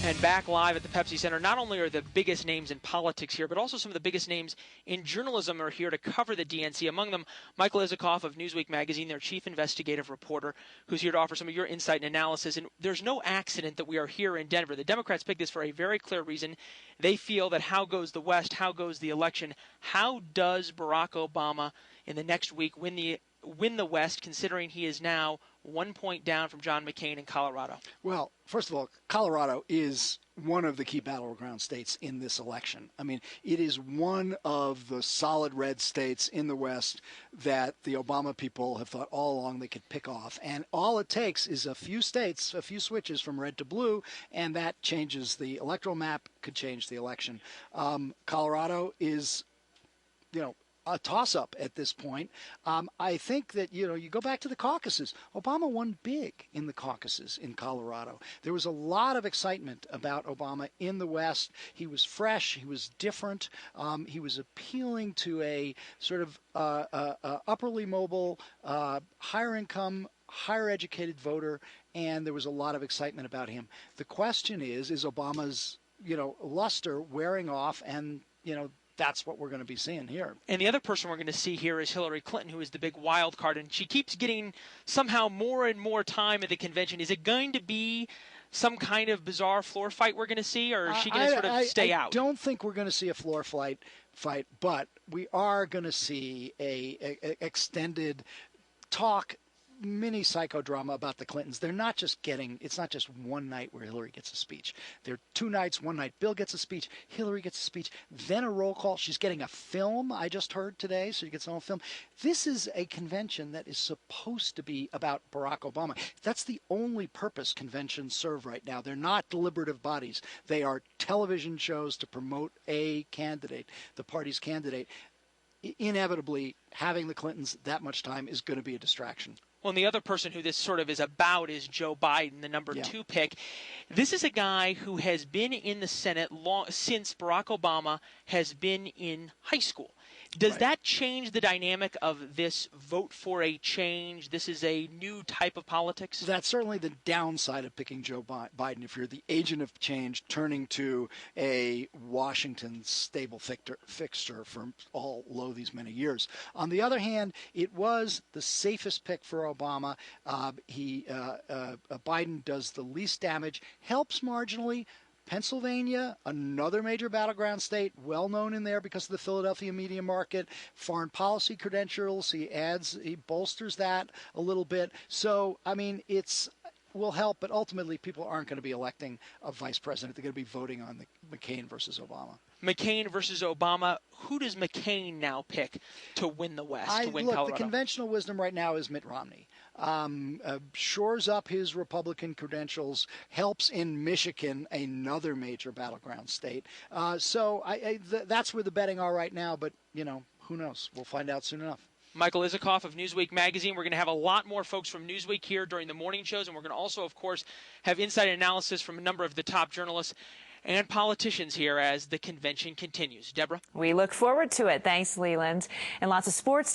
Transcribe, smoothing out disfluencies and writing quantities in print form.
And back live at the Pepsi Center, not only are the biggest names in politics here, but also some of the biggest names in journalism are here to cover the DNC. Among them, Michael Isikoff of Newsweek magazine, their chief investigative reporter, who's here to offer some of your insight and analysis. And there's no accident that we are here in Denver. The Democrats picked this for a very clear reason. They feel that how goes the West, how goes the election, how does Barack Obama in the next week win the West, considering he is now 1 point down from John McCain in Colorado? Well, first of all, Colorado is one of the key battleground states in this election. I mean, it is one of the solid red states in the West that the Obama people have thought all along they could pick off. And all it takes is a few states, a few switches from red to blue, and that changes the electoral map, could change the election. Colorado is, a toss-up at this point. I think that, you go back to the caucuses. Obama won big in the caucuses in Colorado. There was a lot of excitement about Obama in the West. He was fresh. He was different. He was appealing to a sort of upperly mobile, higher income, higher educated voter, and there was a lot of excitement about him. The question is Obama's, luster wearing off, and, that's what we're going to be seeing here. And the other person we're going to see here is Hillary Clinton, who is the big wild card, and she keeps getting somehow more and more time at the convention. Is it going to be some kind of bizarre floor fight we're going to see, or is she going to sort of stay out? I don't think we're going to see a floor fight, but we are going to see a extended talk, mini psychodrama about the Clintons. They're not just it's not just one night where Hillary gets a speech. There are 2 nights. One night Bill gets a speech, Hillary gets a speech, then a roll call. She's getting a film, I just heard today, so you get some film. This is a convention that is supposed to be about Barack Obama. That's the only purpose conventions serve right now. They're not deliberative bodies. They are television shows to promote a candidate, the party's candidate. Inevitably, having the Clintons that much time is going to be a distraction. Well, and the other person who this sort of is about is Joe Biden, the number 2 pick. This is a guy who has been in the Senate since Barack Obama has been in high school. Does that change the dynamic of this vote for a change? This is a new type of politics? That's certainly the downside of picking Joe Biden. If you're the agent of change turning to a Washington stable fixture for these many years. On the other hand, it was the safest pick for Obama. Biden does the least damage, helps marginally. Pennsylvania, another major battleground state, well known in there because of the Philadelphia media market, foreign policy credentials. He bolsters that a little bit. So, I mean, will help, but ultimately people aren't going to be electing a vice president. They're going to be voting on the McCain versus Obama. McCain versus Obama. Who does McCain now pick to win the West, to win Colorado? The conventional wisdom right now is Mitt Romney. Shores up his Republican credentials, helps in Michigan, another major battleground state. So that's where the betting are right now, but, who knows? We'll find out soon enough. Michael Isikoff of Newsweek magazine. We're going to have a lot more folks from Newsweek here during the morning shows, and we're going to also, of course, have insight analysis from a number of the top journalists and politicians here as the convention continues. Deborah? We look forward to it. Thanks, Leland. And lots of sports to